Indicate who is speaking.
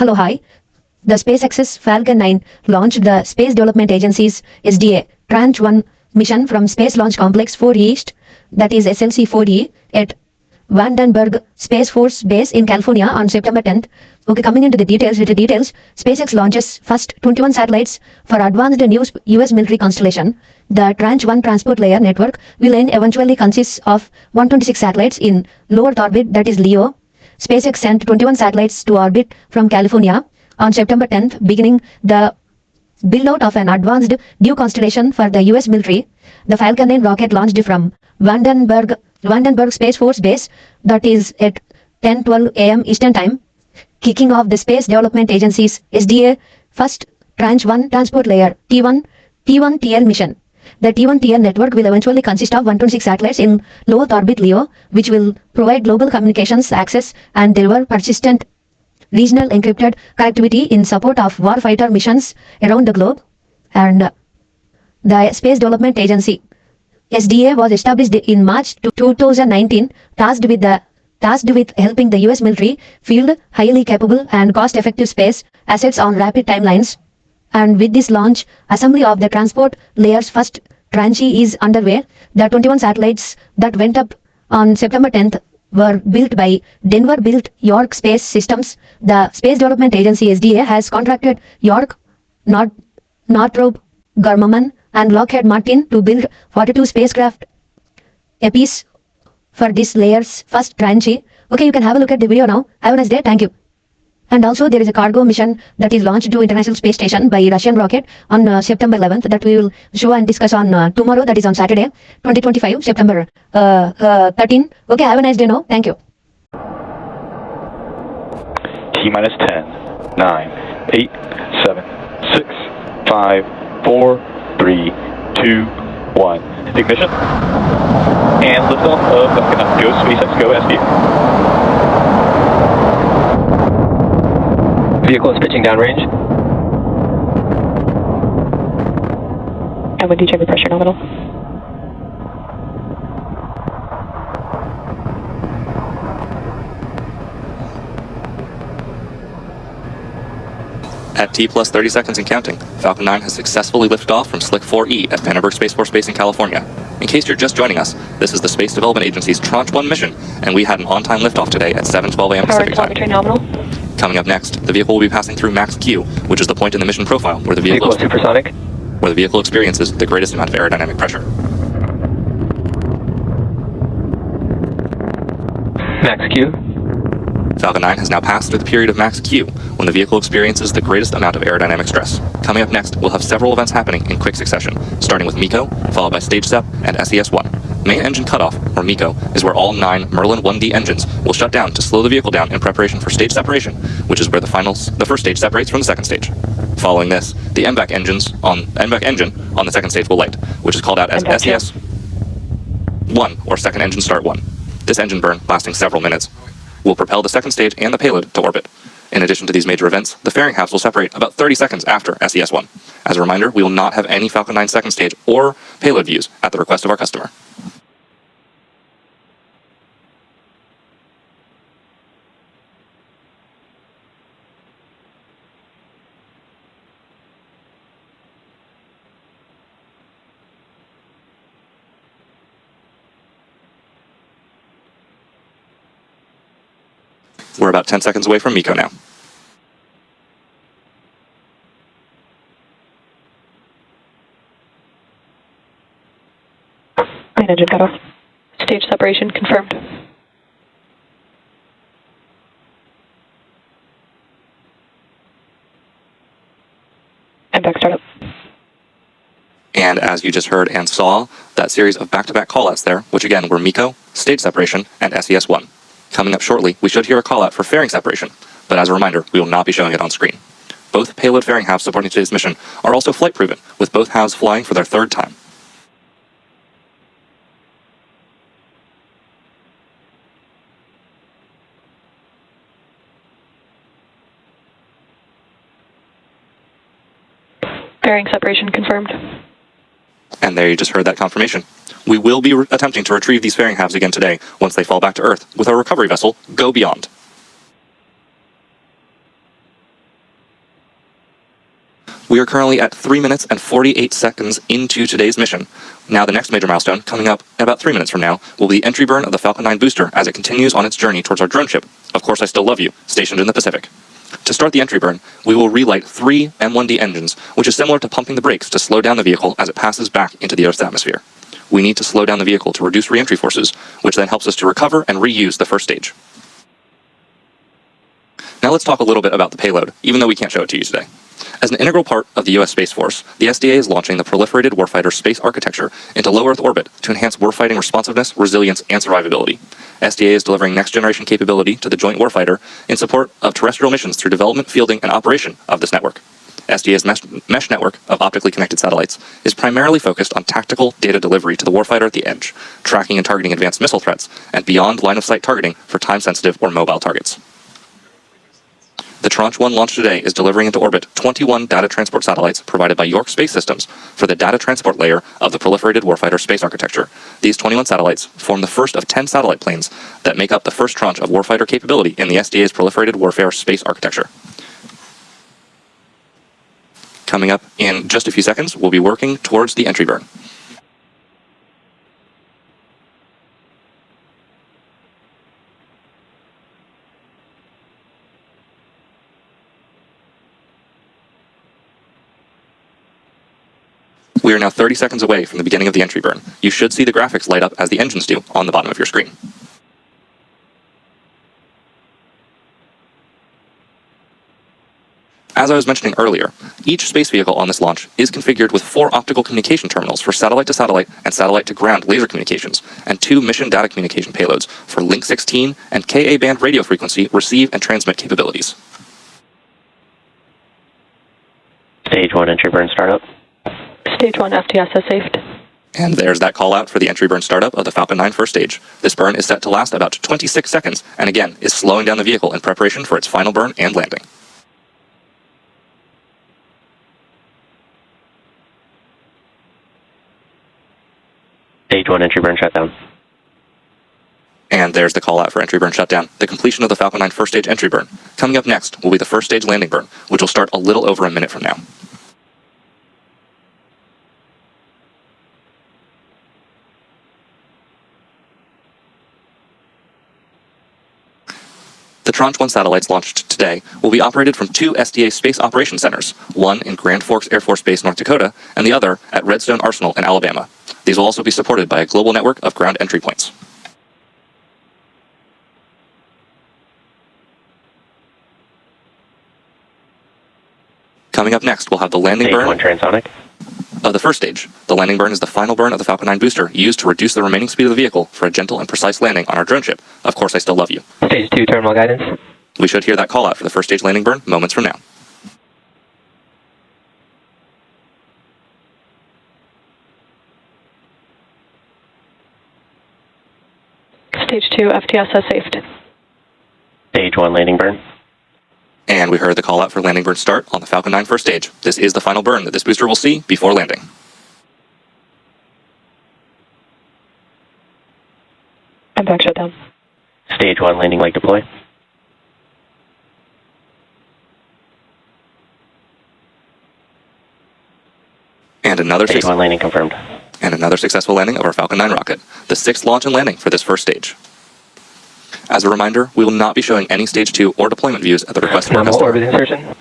Speaker 1: Hello, hi. The SpaceX's Falcon 9 launched the Space Development Agency's SDA Tranche 1 mission from Space Launch Complex 4 East, that is SLC 4E, at Vandenberg Space Force Base in California on September 10th. Okay, coming into the details, SpaceX launches first 21 satellites for advanced new US military constellation. The Tranche 1 transport layer network will eventually consist of 126 satellites in low Earth orbit, that is LEO. SpaceX sent 21 satellites to orbit from California on September 10th, beginning the build-out of an advanced new constellation for the US military. The Falcon 9 rocket launched from Vandenberg Space Force Base, that is at 10:12 a.m. Eastern Time, kicking off the Space Development Agency's SDA first Tranche 1 transport layer T1TL mission. The T1TL network will eventually consist of 126 satellites in low Earth orbit LEO, which will provide global communications access and deliver persistent regional encrypted connectivity in support of warfighter missions around the globe. And the Space Development Agency SDA was established in March 2019, tasked with helping the US military field highly capable and cost-effective space assets on rapid timelines. And with this launch, assembly of the transport layer's first tranche is underway. The 21 satellites that went up on September 10th were built by Denver-built York Space Systems. The Space Development Agency SDA has contracted York, Northrop Grumman, and Lockheed Martin to build 42 spacecraft apiece for this layer's first tranche. Okay, you can have a look at the video now. Have a nice day. Thank you. And also there is a cargo mission that is launched to International Space Station by Russian rocket on September 11th that we will show and discuss on tomorrow, that is on Saturday, 2025, September 13. Okay, have a nice day now. Thank you.
Speaker 2: T-minus 10, 9, 8, 7, 6, 5, 4, 3, 2, 1. Ignition. And liftoff of Falcon 9. Go SpaceX, go SDA.
Speaker 3: Vehicle is pitching downrange.
Speaker 4: And when do you check the pressure nominal?
Speaker 5: At T plus 30 seconds and counting, Falcon 9 has successfully lifted off from Slick 4E at Vandenberg Space Force Base in California. In case you're just joining us, this is the Space Development Agency's Tranche 1 mission, and we had an on-time liftoff today at 7:12 a.m. Pacific time.
Speaker 4: Nominal.
Speaker 5: Coming up next, the vehicle will be passing through max Q, which is the point in the mission profile where the vehicle
Speaker 3: supersonic,
Speaker 5: where the vehicle experiences the greatest amount of aerodynamic pressure.
Speaker 3: Max Q.
Speaker 5: Falcon 9 has now passed through the period of max Q, when the vehicle experiences the greatest amount of aerodynamic stress. Coming up next, we'll have several events happening in quick succession, starting with MECO, followed by stage Sept and SES-1. Main engine cutoff, or MECO, is where all 9 Merlin 1D engines will shut down to slow the vehicle down in preparation for stage separation, which is where the first stage separates from the second stage. Following this, the MVAC engine on the second stage will light, which is called out as SES-1, or second engine start 1. This engine burn, lasting several minutes, will propel the second stage and the payload to orbit. In addition to these major events, the fairing halves will separate about 30 seconds after SES-1. As a reminder, we will not have any Falcon 9 second stage or payload views at the request of our customer. We're about 10 seconds away from MECO now.
Speaker 4: Main engine cutoff. Stage separation confirmed. And back startup.
Speaker 5: And as you just heard and saw, that series of back-to-back callouts there, which again were MECO, stage separation, and SES-1. Coming up shortly, we should hear a call-out for fairing separation, but as a reminder, we will not be showing it on screen. Both payload fairing halves supporting today's mission are also flight-proven, with both halves flying for their third time.
Speaker 4: Fairing separation confirmed.
Speaker 5: And there you just heard that confirmation. We will be attempting to retrieve these fairing halves again today once they fall back to Earth with our recovery vessel, Go Beyond. We are currently at 3 minutes and 48 seconds into today's mission. Now the next major milestone, coming up in about 3 minutes from now, will be the entry burn of the Falcon 9 booster as it continues on its journey towards our drone ship, Of Course I Still Love You, stationed in the Pacific. To start the entry burn, we will relight 3 M1D engines, which is similar to pumping the brakes to slow down the vehicle as it passes back into the Earth's atmosphere. We need to slow down the vehicle to reduce re-entry forces, which then helps us to recover and reuse the first stage. Now let's talk a little bit about the payload, even though we can't show it to you today. As an integral part of the U.S. Space Force, the SDA is launching the Proliferated Warfighter Space Architecture into low Earth orbit to enhance warfighting responsiveness, resilience, and survivability. SDA is delivering next-generation capability to the joint warfighter in support of terrestrial missions through development, fielding, and operation of this network. SDA's mesh network of optically connected satellites is primarily focused on tactical data delivery to the warfighter at the edge, tracking and targeting advanced missile threats, and beyond line-of-sight targeting for time-sensitive or mobile targets. The Tranche 1 launch today is delivering into orbit 21 data transport satellites provided by York Space Systems for the data transport layer of the Proliferated Warfighter Space Architecture. These 21 satellites form the first of 10 satellite planes that make up the first tranche of warfighter capability in the SDA's Proliferated Warfare Space Architecture. Coming up in just a few seconds, we'll be working towards the entry burn. We are now 30 seconds away from the beginning of the entry burn. You should see the graphics light up as the engines do on the bottom of your screen. As I was mentioning earlier, each space vehicle on this launch is configured with 4 optical communication terminals for satellite-to-satellite and satellite-to-ground laser communications, and 2 mission data communication payloads for Link 16 and Ka-band radio frequency receive and transmit capabilities.
Speaker 3: Stage 1 entry burn startup.
Speaker 4: Stage 1 FTS has saved.
Speaker 5: And there's that call out for the entry burn startup of the Falcon 9 first stage. This burn is set to last about 26 seconds, and again, is slowing down the vehicle in preparation for its final burn and landing.
Speaker 3: Stage 1 entry burn shutdown.
Speaker 5: And there's the call out for entry burn shutdown, the completion of the Falcon 9 first stage entry burn. Coming up next will be the first stage landing burn, which will start a little over a minute from now. The Tranche 1 satellites launched today will be operated from 2 SDA Space Operations Centers, one in Grand Forks Air Force Base, North Dakota, and the other at Redstone Arsenal in Alabama. These will also be supported by a global network of ground entry points. Coming up next, we'll have the landing
Speaker 3: Stage
Speaker 5: burn
Speaker 3: 1 transonic.
Speaker 5: of the first stage. The landing burn is the final burn of the Falcon 9 booster, used to reduce the remaining speed of the vehicle for a gentle and precise landing on our drone ship. Of Course I Still Love You.
Speaker 3: Stage 2 terminal guidance.
Speaker 5: We should hear that call out for the first stage landing burn moments from now.
Speaker 4: Stage 2 FTS has saved.
Speaker 3: Stage 1 landing burn.
Speaker 5: And we heard the call out for landing burn start on the Falcon 9 first stage. This is the final burn that this booster will see before landing.
Speaker 4: And back shutdown.
Speaker 3: Stage 1 landing leg deploy.
Speaker 5: And another
Speaker 3: Stage 1 landing confirmed.
Speaker 5: successful landing of our Falcon 9 rocket, the 6th launch and landing for this first stage. As a reminder, we will not be showing any Stage 2 or deployment views at the request of our
Speaker 3: Nominal
Speaker 5: customer.
Speaker 3: orbit insertion.